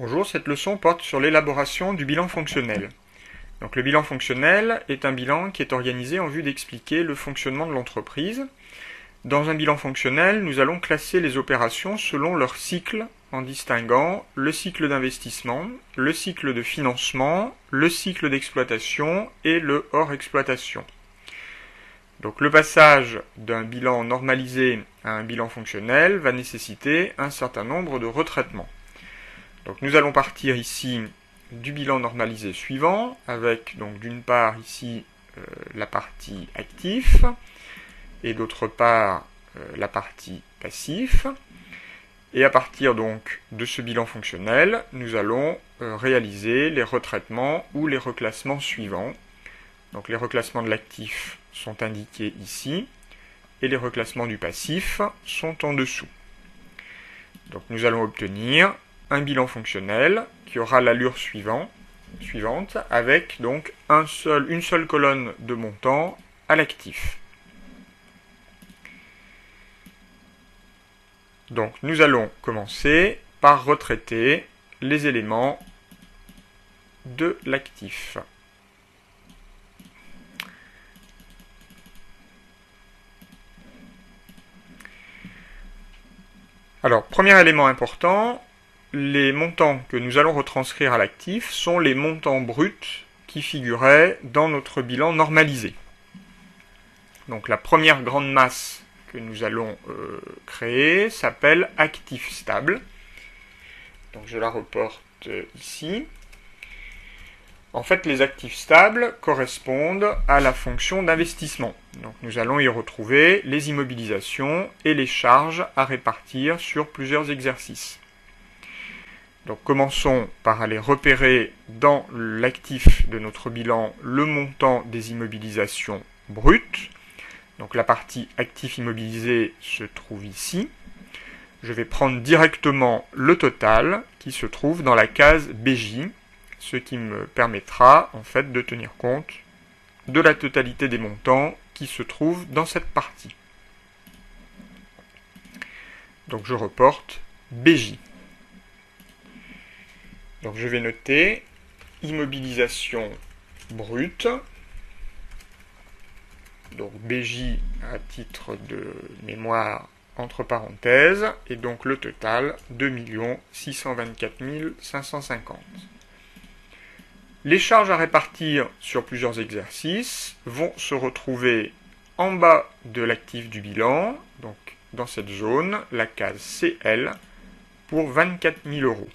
Bonjour, cette leçon porte sur l'élaboration du bilan fonctionnel. Donc le bilan fonctionnel est un bilan qui est organisé en vue d'expliquer le fonctionnement de l'entreprise. Dans un bilan fonctionnel, nous allons classer les opérations selon leur cycle en distinguant le cycle d'investissement, le cycle de financement, le cycle d'exploitation et le hors exploitation. Donc le passage d'un bilan normalisé à un bilan fonctionnel va nécessiter un certain nombre de retraitements. Donc nous allons partir ici du bilan normalisé suivant, avec donc d'une part ici la partie actif, et d'autre part la partie passif. Et à partir donc de ce bilan fonctionnel, nous allons réaliser les retraitements ou les reclassements suivants. Donc les reclassements de l'actif sont indiqués ici, et les reclassements du passif sont en dessous. Donc nous allons obtenir un bilan fonctionnel qui aura l'allure suivante, avec donc une seule colonne de montant à l'actif. Donc nous allons commencer par retraiter les éléments de l'actif. Alors, premier élément important, les montants que nous allons retranscrire à l'actif sont les montants bruts qui figuraient dans notre bilan normalisé. Donc la première grande masse que nous allons créer s'appelle actif stable. Donc je la reporte ici. En fait, les actifs stables correspondent à la fonction d'investissement. Donc nous allons y retrouver les immobilisations et les charges à répartir sur plusieurs exercices. Donc commençons par aller repérer dans l'actif de notre bilan le montant des immobilisations brutes. Donc la partie actif immobilisé se trouve ici. Je vais prendre directement le total qui se trouve dans la case BJ, ce qui me permettra en fait de tenir compte de la totalité des montants qui se trouvent dans cette partie. Donc je reporte BJ. Donc je vais noter immobilisation brute, donc BJ à titre de mémoire entre parenthèses, et donc le total 2 624 550. Les charges à répartir sur plusieurs exercices vont se retrouver en bas de l'actif du bilan, donc dans cette zone, la case CL, pour 24 000 euros.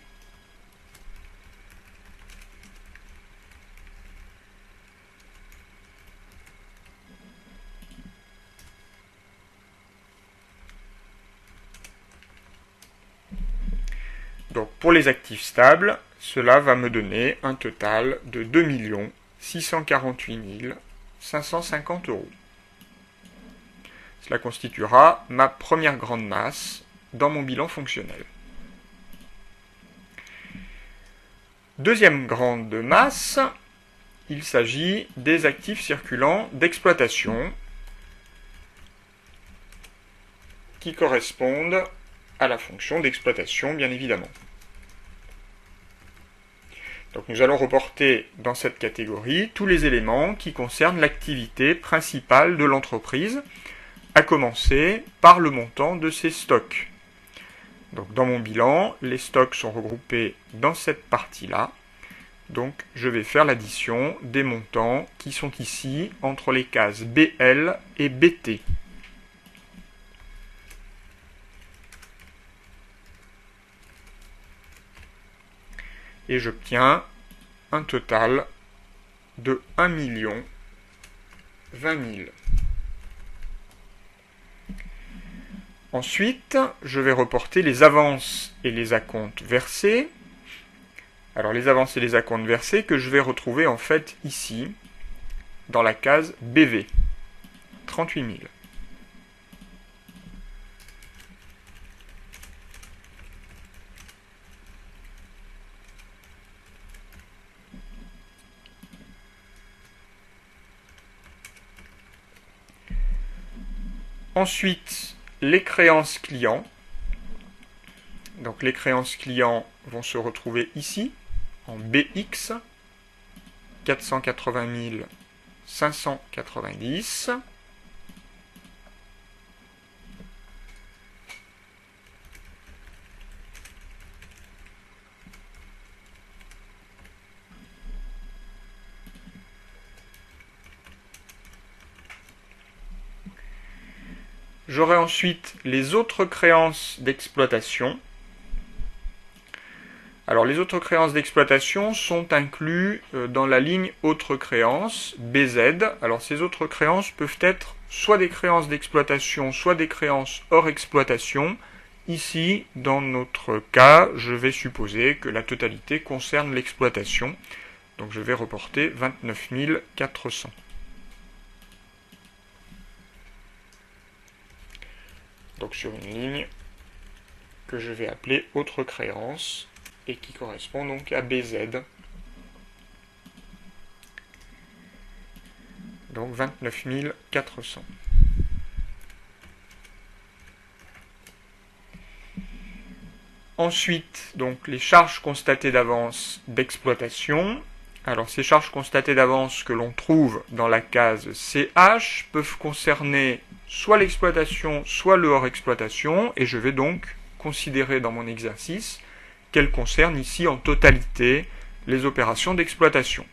Donc pour les actifs stables, cela va me donner un total de 2 648 550 euros. Cela constituera ma première grande masse dans mon bilan fonctionnel. Deuxième grande masse, il s'agit des actifs circulants d'exploitation qui correspondent à la fonction d'exploitation, bien évidemment. Donc nous allons reporter dans cette catégorie tous les éléments qui concernent l'activité principale de l'entreprise, à commencer par le montant de ses stocks. Donc dans mon bilan, les stocks sont regroupés dans cette partie-là. Donc je vais faire l'addition des montants qui sont ici entre les cases BL et BT. Et j'obtiens un total de 1 020 000. Ensuite, je vais reporter les avances et les acomptes versés. Alors les avances et les acomptes versés que je vais retrouver en fait ici, dans la case BV, 38 000. Ensuite, les créances clients. Donc les créances clients vont se retrouver ici, en BX, 480 590. J'aurai ensuite les autres créances d'exploitation. Alors les autres créances d'exploitation sont incluses dans la ligne autres créances, BZ. Alors ces autres créances peuvent être soit des créances d'exploitation, soit des créances hors exploitation. Ici, dans notre cas, je vais supposer que la totalité concerne l'exploitation. Donc je vais reporter 29 400. Donc sur une ligne que je vais appeler autre créance et qui correspond donc à BZ. Donc 29 400. Ensuite, donc les charges constatées d'avance d'exploitation. Alors ces charges constatées d'avance que l'on trouve dans la case CH peuvent concerner soit l'exploitation, soit le hors exploitation, et je vais donc considérer dans mon exercice qu'elles concernent ici en totalité les opérations d'exploitation.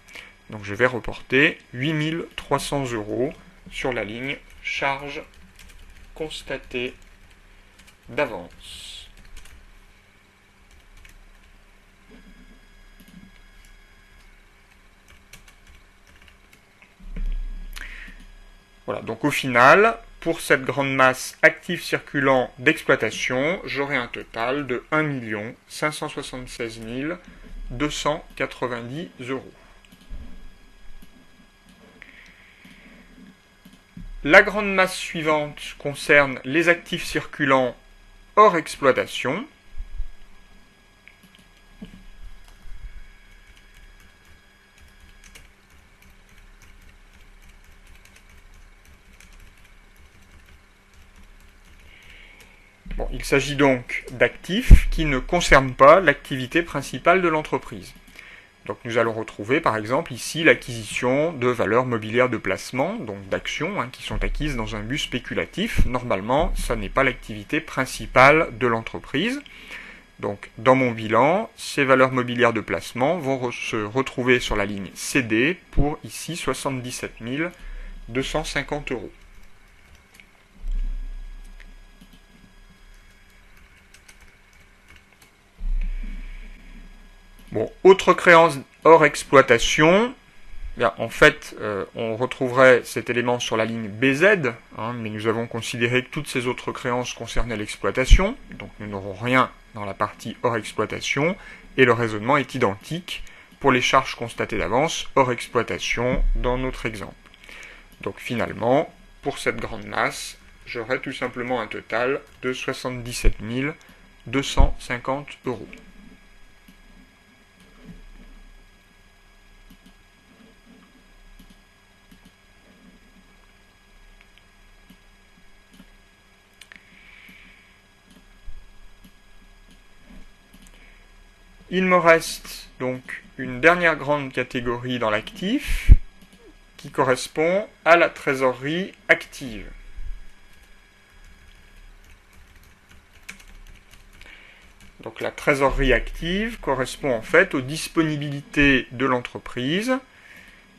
Donc je vais reporter 8 300 € sur la ligne charges constatées d'avance. Voilà, donc au final, pour cette grande masse active circulant d'exploitation, j'aurai un total de 1 576 290 €. La grande masse suivante concerne les actifs circulants hors exploitation. Bon, il s'agit donc d'actifs qui ne concernent pas l'activité principale de l'entreprise. Donc nous allons retrouver par exemple ici l'acquisition de valeurs mobilières de placement, donc d'actions qui sont acquises dans un but spéculatif. Normalement, ça n'est pas l'activité principale de l'entreprise. Donc dans mon bilan, ces valeurs mobilières de placement vont se retrouver sur la ligne CD pour ici 77 250 €. Bon, autre créance hors exploitation, bien, en fait, on retrouverait cet élément sur la ligne BZ, mais nous avons considéré que toutes ces autres créances concernaient l'exploitation, donc nous n'aurons rien dans la partie hors exploitation, et le raisonnement est identique pour les charges constatées d'avance hors exploitation dans notre exemple. Donc finalement, pour cette grande masse, j'aurai tout simplement un total de 77 250 €. Il me reste donc une dernière grande catégorie dans l'actif qui correspond à la trésorerie active. Donc la trésorerie active correspond en fait aux disponibilités de l'entreprise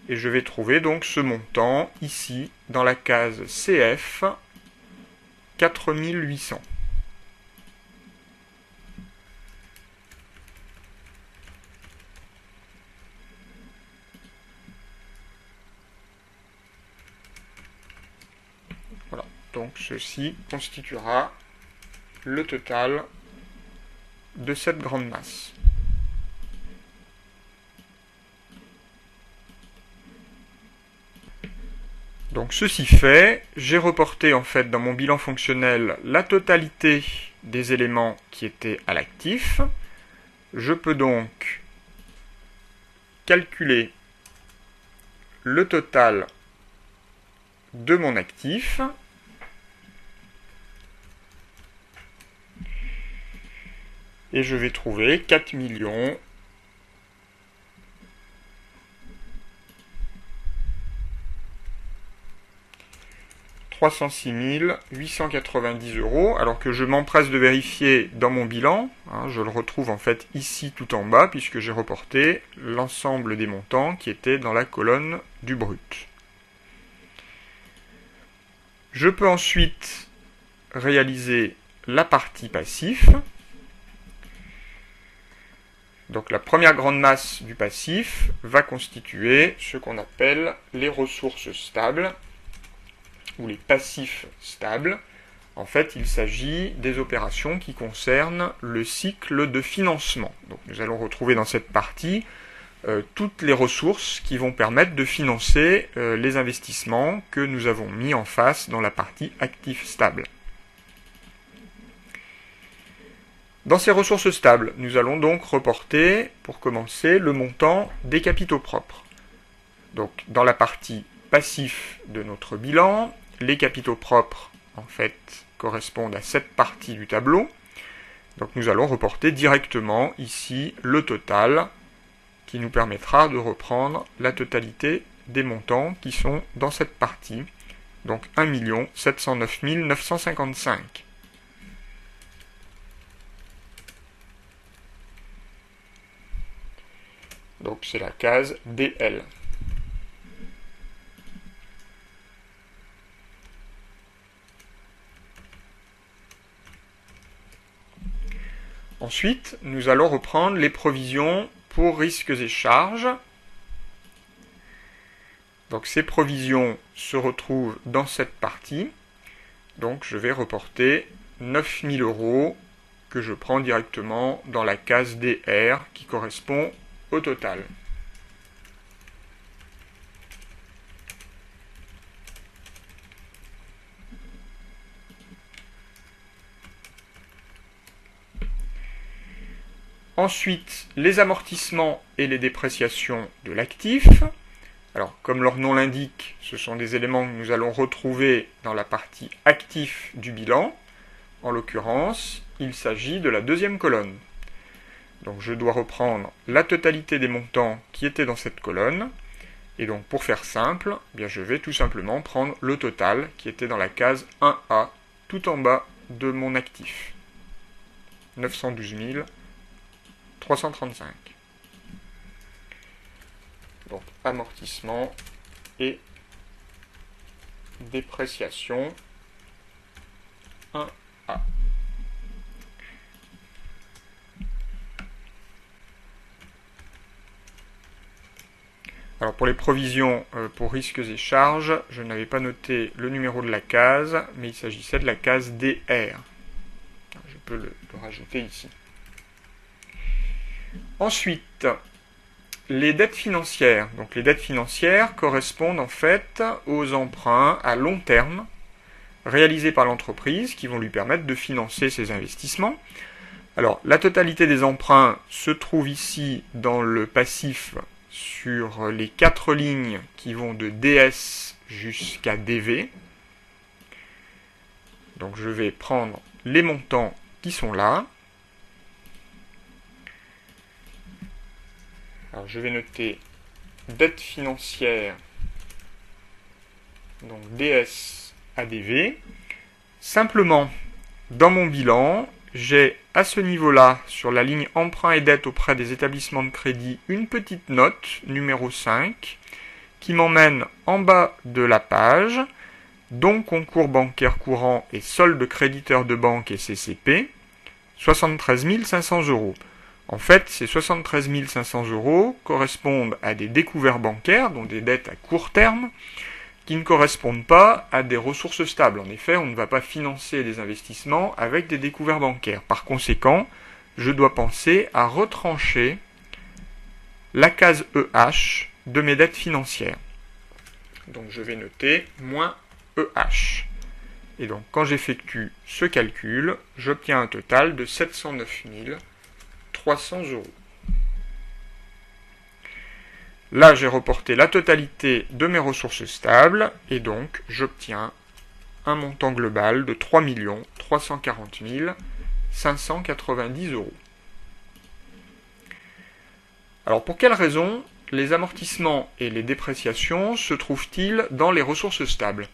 et je vais trouver donc ce montant ici dans la case CF 4800. Voilà, donc ceci constituera le total de cette grande masse. Donc ceci fait, j'ai reporté en fait dans mon bilan fonctionnel la totalité des éléments qui étaient à l'actif. Je peux donc calculer le total de mon actif. et je vais trouver 4 millions 306 890 €, alors que je m'empresse de vérifier dans mon bilan, je le retrouve en fait ici tout en bas, puisque j'ai reporté l'ensemble des montants qui étaient dans la colonne du brut. Je peux ensuite réaliser la partie passif. Donc la première grande masse du passif va constituer ce qu'on appelle les ressources stables, ou les passifs stables. En fait, il s'agit des opérations qui concernent le cycle de financement. Donc nous allons retrouver dans cette partie toutes les ressources qui vont permettre de financer les investissements que nous avons mis en face dans la partie actifs stables. Dans ces ressources stables, nous allons donc reporter, pour commencer, le montant des capitaux propres. Donc dans la partie passif de notre bilan, les capitaux propres, en fait, correspondent à cette partie du tableau. Donc nous allons reporter directement ici le total, qui nous permettra de reprendre la totalité des montants qui sont dans cette partie. Donc 1 709 955. Donc c'est la case DL. Ensuite, nous allons reprendre les provisions pour risques et charges. Donc ces provisions se retrouvent dans cette partie. Donc je vais reporter 9 000 € que je prends directement dans la case DR qui correspond au total. Ensuite, les amortissements et les dépréciations de l'actif. Alors, comme leur nom l'indique, ce sont des éléments que nous allons retrouver dans la partie actif du bilan. En l'occurrence, il s'agit de la deuxième colonne. Donc, je dois reprendre la totalité des montants qui étaient dans cette colonne. Et donc, pour faire simple, eh bien, je vais tout simplement prendre le total qui était dans la case 1A, tout en bas de mon actif. 912 335. Donc amortissement et dépréciation 1A. Alors pour les provisions pour risques et charges, je n'avais pas noté le numéro de la case, mais il s'agissait de la case DR. Je peux le rajouter ici. Ensuite, les dettes financières. Donc les dettes financières correspondent en fait aux emprunts à long terme réalisés par l'entreprise qui vont lui permettre de financer ses investissements. Alors la totalité des emprunts se trouve ici dans le passif sur les 4 lignes qui vont de DS jusqu'à DV. Donc je vais prendre les montants qui sont là. Alors je vais noter dette financière, donc DS ADV. Simplement, dans mon bilan, j'ai à ce niveau-là, sur la ligne emprunt et dette auprès des établissements de crédit, une petite note, numéro 5, qui m'emmène en bas de la page, donc concours bancaire courant et solde créditeur de banque et CCP, 73 500 €. En fait, ces 73 500 € correspondent à des découverts bancaires, donc des dettes à court terme, qui ne correspondent pas à des ressources stables. En effet, on ne va pas financer des investissements avec des découverts bancaires. Par conséquent, je dois penser à retrancher la case EH de mes dettes financières. Donc je vais noter moins EH. Et donc quand j'effectue ce calcul, j'obtiens un total de 709 300 €. Là, j'ai reporté la totalité de mes ressources stables et donc j'obtiens un montant global de 3 340 590 €. Alors pour quelles raisons les amortissements et les dépréciations se trouvent-ils dans les ressources stables?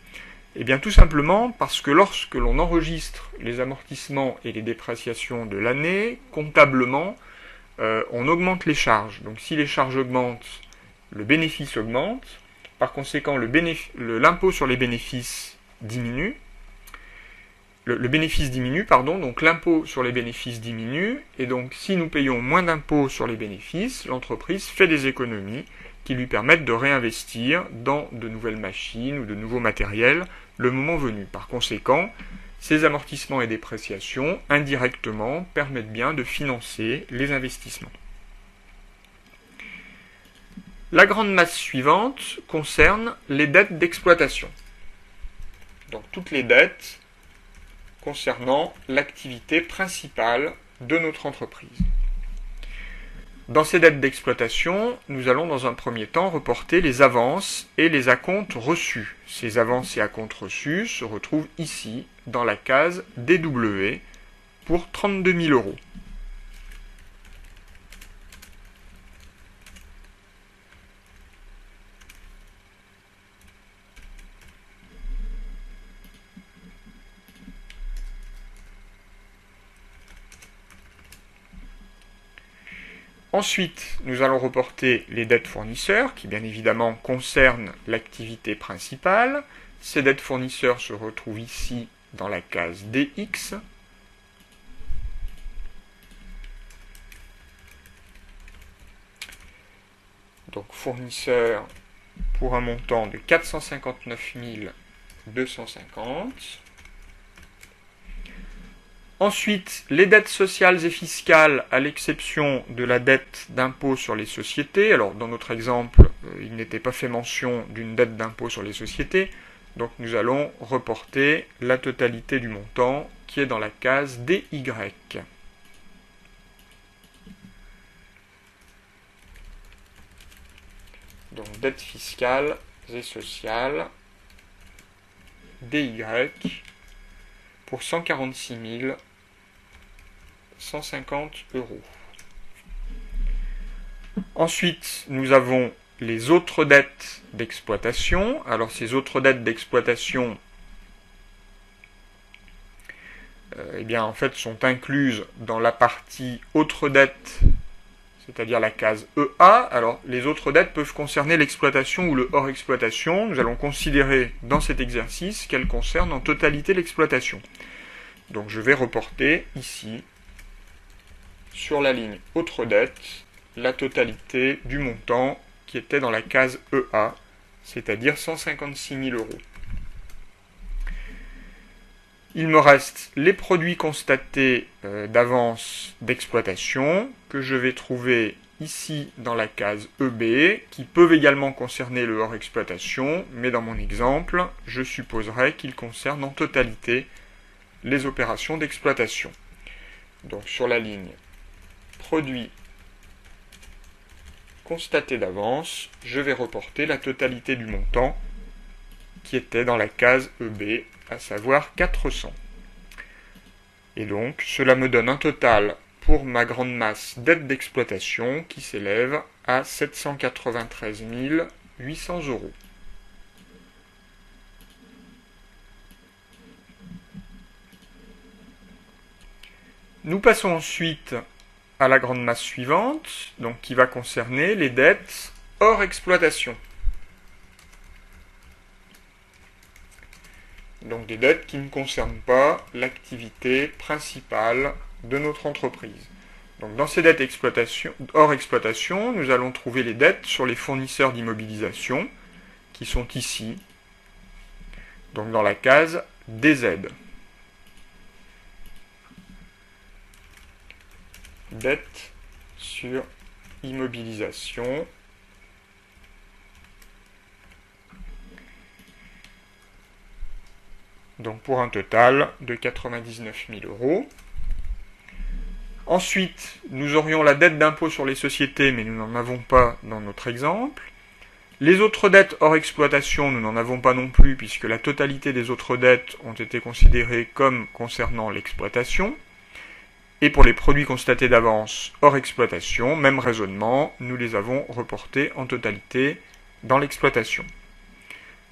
Eh bien tout simplement parce que lorsque l'on enregistre les amortissements et les dépréciations de l'année, comptablement, on augmente les charges. Donc si les charges augmentent, le bénéfice augmente. Par conséquent, l'impôt sur les bénéfices diminue. Le bénéfice diminue, donc l'impôt sur les bénéfices diminue, et donc si nous payons moins d'impôts sur les bénéfices, l'entreprise fait des économies qui lui permettent de réinvestir dans de nouvelles machines ou de nouveaux matériels le moment venu. Par conséquent, ces amortissements et dépréciations, indirectement, permettent bien de financer les investissements. La grande masse suivante concerne les dettes d'exploitation. Donc toutes les dettes concernant l'activité principale de notre entreprise. Dans ces dettes d'exploitation, nous allons dans un premier temps reporter les avances et les acomptes reçus. Ces avances et acomptes reçus se retrouvent ici, dans la case DW, pour 32 000 euros. Ensuite, nous allons reporter les dettes fournisseurs, qui bien évidemment concernent l'activité principale. Ces dettes fournisseurs se retrouvent ici dans la case DX. Donc fournisseurs pour un montant de 459 250. Ensuite, les dettes sociales et fiscales, à l'exception de la dette d'impôt sur les sociétés. Alors, dans notre exemple, il n'était pas fait mention d'une dette d'impôt sur les sociétés. Donc, nous allons reporter la totalité du montant qui est dans la case DY. Donc, dettes fiscales et sociales, DY, pour 146 150 euros. Ensuite, nous avons les autres dettes d'exploitation. Alors, ces autres dettes d'exploitation, eh bien, en fait, sont incluses dans la partie autres dettes, c'est-à-dire la case EA. Alors, les autres dettes peuvent concerner l'exploitation ou le hors exploitation. Nous allons considérer dans cet exercice qu'elles concernent en totalité l'exploitation. Donc, je vais reporter ici, sur la ligne autres dettes, la totalité du montant qui était dans la case EA, c'est-à-dire 156 000 euros. Il me reste les produits constatés d'avance d'exploitation que je vais trouver ici dans la case EB, qui peuvent également concerner le hors exploitation, mais dans mon exemple, je supposerai qu'ils concernent en totalité les opérations d'exploitation. Donc sur la ligne produits constatés d'avance, je vais reporter la totalité du montant qui était dans la case EB, à savoir 400. Et donc, cela me donne un total pour ma grande masse dette d'exploitation qui s'élève à 793 800 euros. Nous passons ensuite à la grande masse suivante, donc qui va concerner les dettes hors exploitation. Donc des dettes qui ne concernent pas l'activité principale de notre entreprise. Donc dans ces dettes hors exploitation, nous allons trouver les dettes sur les fournisseurs d'immobilisation, qui sont ici, donc dans la case DZ. Dette sur immobilisation. Donc pour un total de 99 000 euros. Ensuite, nous aurions la dette d'impôt sur les sociétés, mais nous n'en avons pas dans notre exemple. Les autres dettes hors exploitation, nous n'en avons pas non plus, puisque la totalité des autres dettes ont été considérées comme concernant l'exploitation. Et pour les produits constatés d'avance hors exploitation, même raisonnement, nous les avons reportés en totalité dans l'exploitation.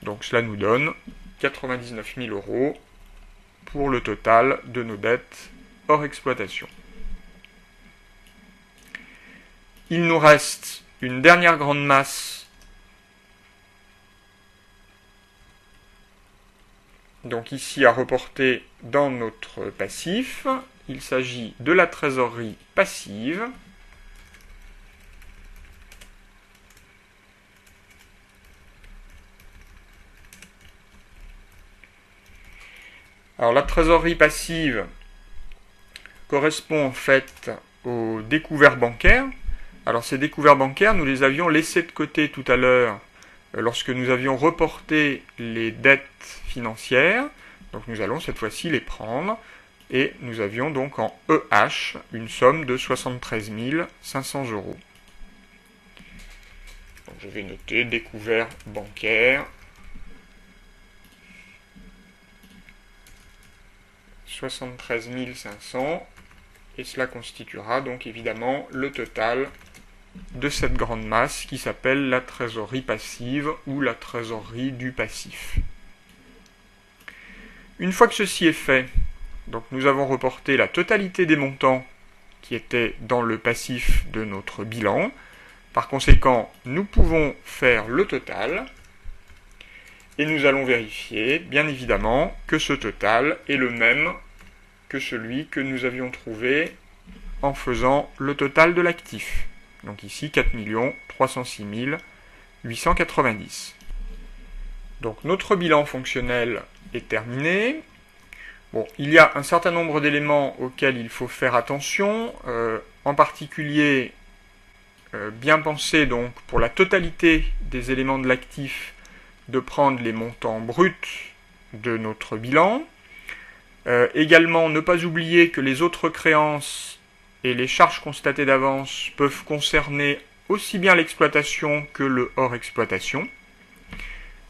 Donc cela nous donne 99 000 € pour le total de nos dettes hors exploitation. Il nous reste une dernière grande masse, donc ici à reporter dans notre passif. Il s'agit de la trésorerie passive. Alors la trésorerie passive correspond en fait aux découverts bancaires. Alors ces découverts bancaires, nous les avions laissés de côté tout à l'heure lorsque nous avions reporté les dettes financières. Donc nous allons cette fois-ci les prendre. Et nous avions donc en EH une somme de 73 500 €. Donc je vais noter découvert bancaire. 73 500, et cela constituera donc évidemment le total de cette grande masse qui s'appelle la trésorerie passive ou la trésorerie du passif. Une fois que ceci est fait, donc nous avons reporté la totalité des montants qui étaient dans le passif de notre bilan. Par conséquent, nous pouvons faire le total et nous allons vérifier, bien évidemment, que ce total est le même que celui que nous avions trouvé en faisant le total de l'actif. Donc ici, 4 306 890. Donc notre bilan fonctionnel est terminé. Bon, il y a un certain nombre d'éléments auxquels il faut faire attention, en particulier bien penser donc pour la totalité des éléments de l'actif de prendre les montants bruts de notre bilan. Également, ne pas oublier que les autres créances et les charges constatées d'avance peuvent concerner aussi bien l'exploitation que le hors exploitation.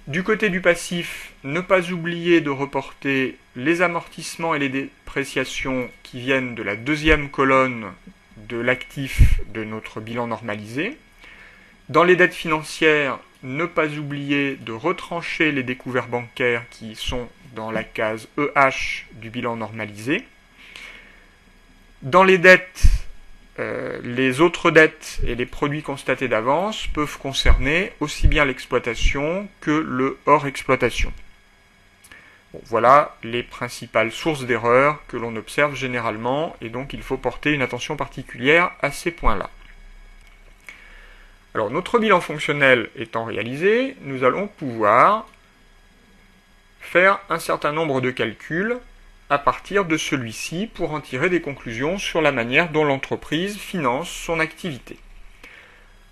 Du côté du passif, ne pas oublier de reporter les amortissements et les dépréciations qui viennent de la deuxième colonne de l'actif de notre bilan normalisé. Dans les dettes financières, ne pas oublier de retrancher les découverts bancaires qui sont dans la case EH du bilan normalisé. Dans les dettes, les autres dettes et les produits constatés d'avance peuvent concerner aussi bien l'exploitation que le hors exploitation. Bon, voilà les principales sources d'erreurs que l'on observe généralement, et donc il faut porter une attention particulière à ces points-là. Alors notre bilan fonctionnel étant réalisé, nous allons pouvoir faire un certain nombre de calculs à partir de celui-ci pour en tirer des conclusions sur la manière dont l'entreprise finance son activité.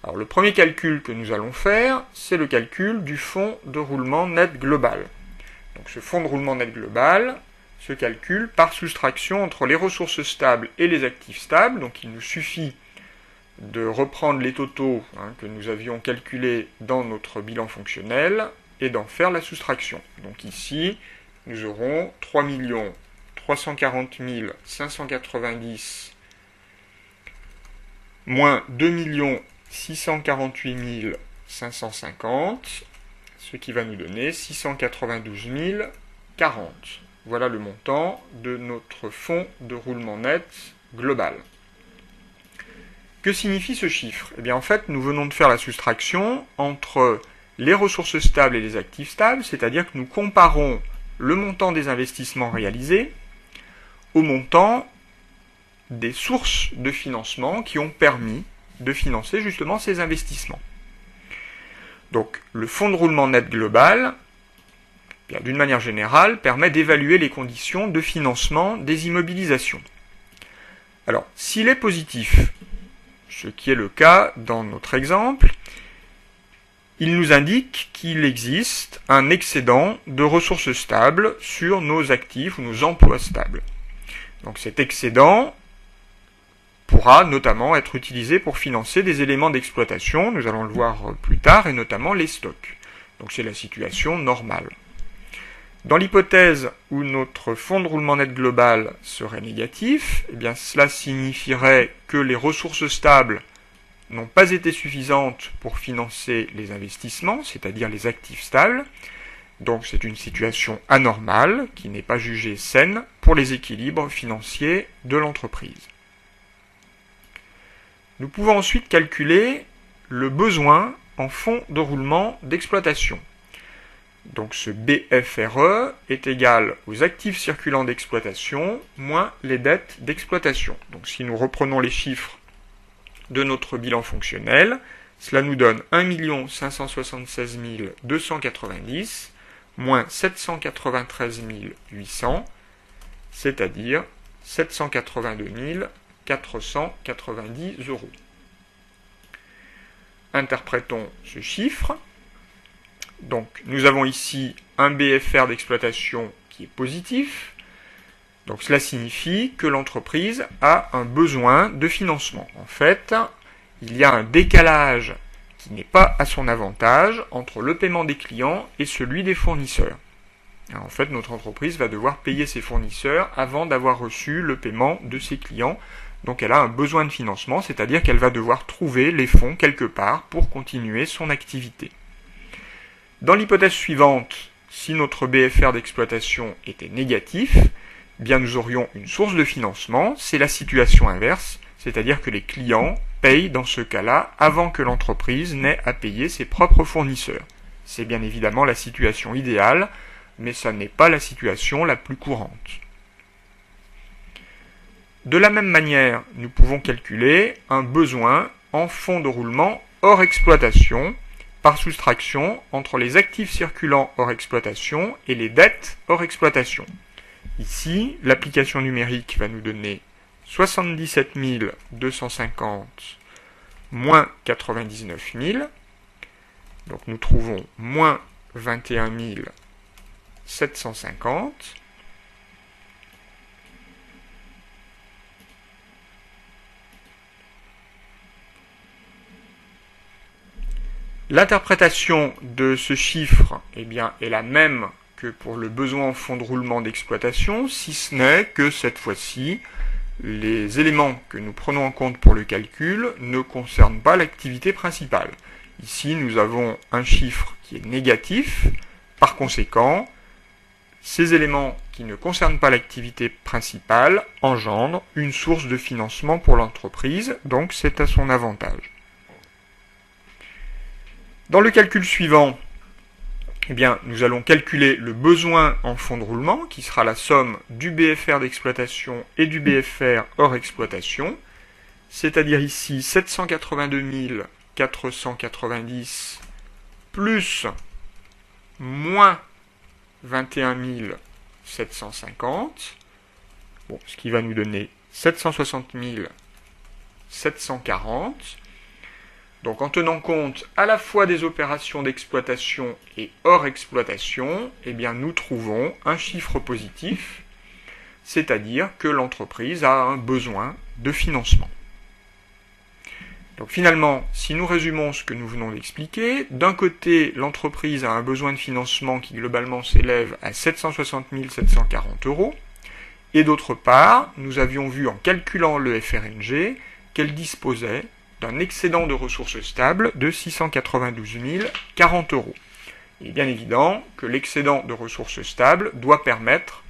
Alors le premier calcul que nous allons faire, c'est le calcul du fonds de roulement net global. Donc ce fonds de roulement net global se calcule par soustraction entre les ressources stables et les actifs stables. Donc il nous suffit de reprendre les totaux que nous avions calculés dans notre bilan fonctionnel et d'en faire la soustraction. Donc ici, nous aurons 3 340 590 moins 2 648 550, ce qui va nous donner 692 040. Voilà le montant de notre fonds de roulement net global. Que signifie ce chiffre? Eh bien en fait, nous venons de faire la soustraction entre les ressources stables et les actifs stables, c'est-à-dire que nous comparons le montant des investissements réalisés au montant des sources de financement qui ont permis de financer justement ces investissements. Donc le fonds de roulement net global, d'une manière générale, permet d'évaluer les conditions de financement des immobilisations. Alors, s'il est positif, ce qui est le cas dans notre exemple, il nous indique qu'il existe un excédent de ressources stables sur nos actifs ou nos emplois stables. Donc cet excédent pourra notamment être utilisé pour financer des éléments d'exploitation, nous allons le voir plus tard, et notamment les stocks. Donc c'est la situation normale. Dans l'hypothèse où notre fonds de roulement net global serait négatif, eh bien cela signifierait que les ressources stables n'ont pas été suffisantes pour financer les investissements, c'est-à-dire les actifs stables. Donc c'est une situation anormale qui n'est pas jugée saine pour les équilibres financiers de l'entreprise. Nous pouvons ensuite calculer le besoin en fonds de roulement d'exploitation. Donc ce BFRE est égal aux actifs circulants d'exploitation moins les dettes d'exploitation. Donc si nous reprenons les chiffres de notre bilan fonctionnel, cela nous donne 1 576 290 moins 793 800, c'est-à-dire 782 490 €. Interprétons ce chiffre. Donc, nous avons ici un BFR d'exploitation qui est positif. Donc, cela signifie que l'entreprise a un besoin de financement. En fait, il y a un décalage qui n'est pas à son avantage entre le paiement des clients et celui des fournisseurs. En fait, notre entreprise va devoir payer ses fournisseurs avant d'avoir reçu le paiement de ses clients. Donc, elle a un besoin de financement, c'est-à-dire qu'elle va devoir trouver les fonds quelque part pour continuer son activité. Dans l'hypothèse suivante, si notre BFR d'exploitation était négatif, eh bien nous aurions une source de financement, c'est la situation inverse, c'est-à-dire que les clients payent dans ce cas-là avant que l'entreprise n'ait à payer ses propres fournisseurs. C'est bien évidemment la situation idéale, mais ça n'est pas la situation la plus courante. De la même manière, nous pouvons calculer un besoin en fonds de roulement hors exploitation, par soustraction entre les actifs circulants hors exploitation et les dettes hors exploitation. Ici, l'application numérique va nous donner 77 250 moins 99 000. Donc nous trouvons moins 21 750. L'interprétation de ce chiffre est la même que pour le besoin en fonds de roulement d'exploitation, si ce n'est que cette fois-ci, les éléments que nous prenons en compte pour le calcul ne concernent pas l'activité principale. Ici, nous avons un chiffre qui est négatif. Par conséquent, ces éléments qui ne concernent pas l'activité principale engendrent une source de financement pour l'entreprise, donc c'est à son avantage. Dans le calcul suivant, nous allons calculer le besoin en fonds de roulement, qui sera la somme du BFR d'exploitation et du BFR hors exploitation, c'est-à-dire ici 782 490 plus moins 21 750, ce qui va nous donner 760 740. Donc en tenant compte à la fois des opérations d'exploitation et hors exploitation, nous trouvons un chiffre positif, c'est-à-dire que l'entreprise a un besoin de financement. Donc finalement, si nous résumons ce que nous venons d'expliquer, d'un côté, l'entreprise a un besoin de financement qui globalement s'élève à 760 740 €, et d'autre part, nous avions vu en calculant le FRNG qu'elle disposait d'un excédent de ressources stables de 692 040 €. Il est bien évident que l'excédent de ressources stables doit permettre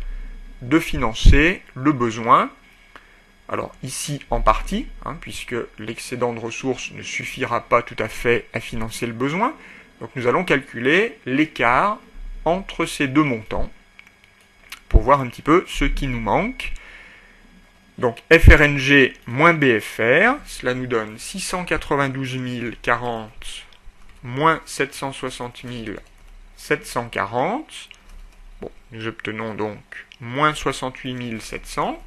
de financer le besoin. Alors ici en partie, puisque l'excédent de ressources ne suffira pas tout à fait à financer le besoin. Donc nous allons calculer l'écart entre ces deux montants pour voir un petit peu ce qui nous manque. Donc FRNG moins BFR, cela nous donne 692 040 moins 760 740. Nous obtenons donc moins 68 700.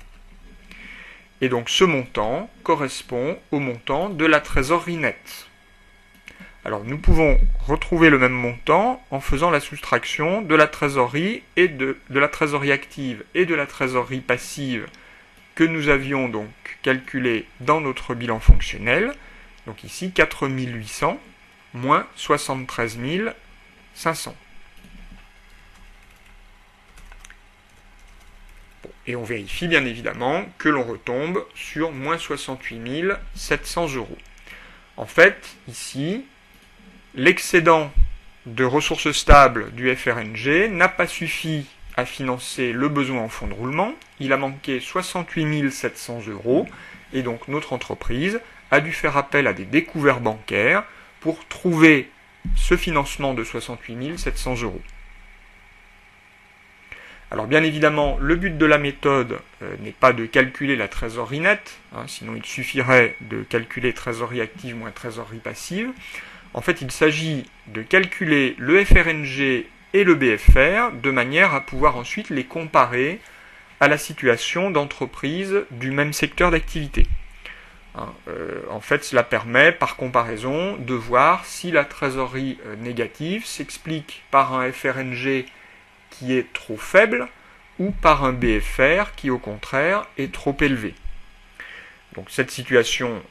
Et donc ce montant correspond au montant de la trésorerie nette. Alors nous pouvons retrouver le même montant en faisant la soustraction de la trésorerie et de la trésorerie active et de la trésorerie passive que nous avions donc calculé dans notre bilan fonctionnel. Donc ici 4800 moins 73 500. Bon, et on vérifie bien évidemment que l'on retombe sur moins 68 700 €. En fait, ici, l'excédent de ressources stables du FRNG n'a pas suffi à financer le besoin en fonds de roulement, il a manqué 68 700 €, et donc notre entreprise a dû faire appel à des découverts bancaires pour trouver ce financement de 68 700 €. Alors bien évidemment, le but de la méthode n'est pas de calculer la trésorerie nette, sinon il suffirait de calculer trésorerie active moins trésorerie passive. En fait, il s'agit de calculer le FRNG et le BFR de manière à pouvoir ensuite les comparer à la situation d'entreprises du même secteur d'activité. En fait, cela permet, par comparaison, de voir si la trésorerie négative s'explique par un FRNG qui est trop faible ou par un BFR qui, au contraire, est trop élevé. Donc, cette situation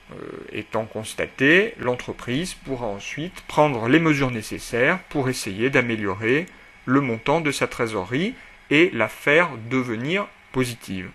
étant constatée, l'entreprise pourra ensuite prendre les mesures nécessaires pour essayer d'améliorer le montant de sa trésorerie et la faire devenir positive.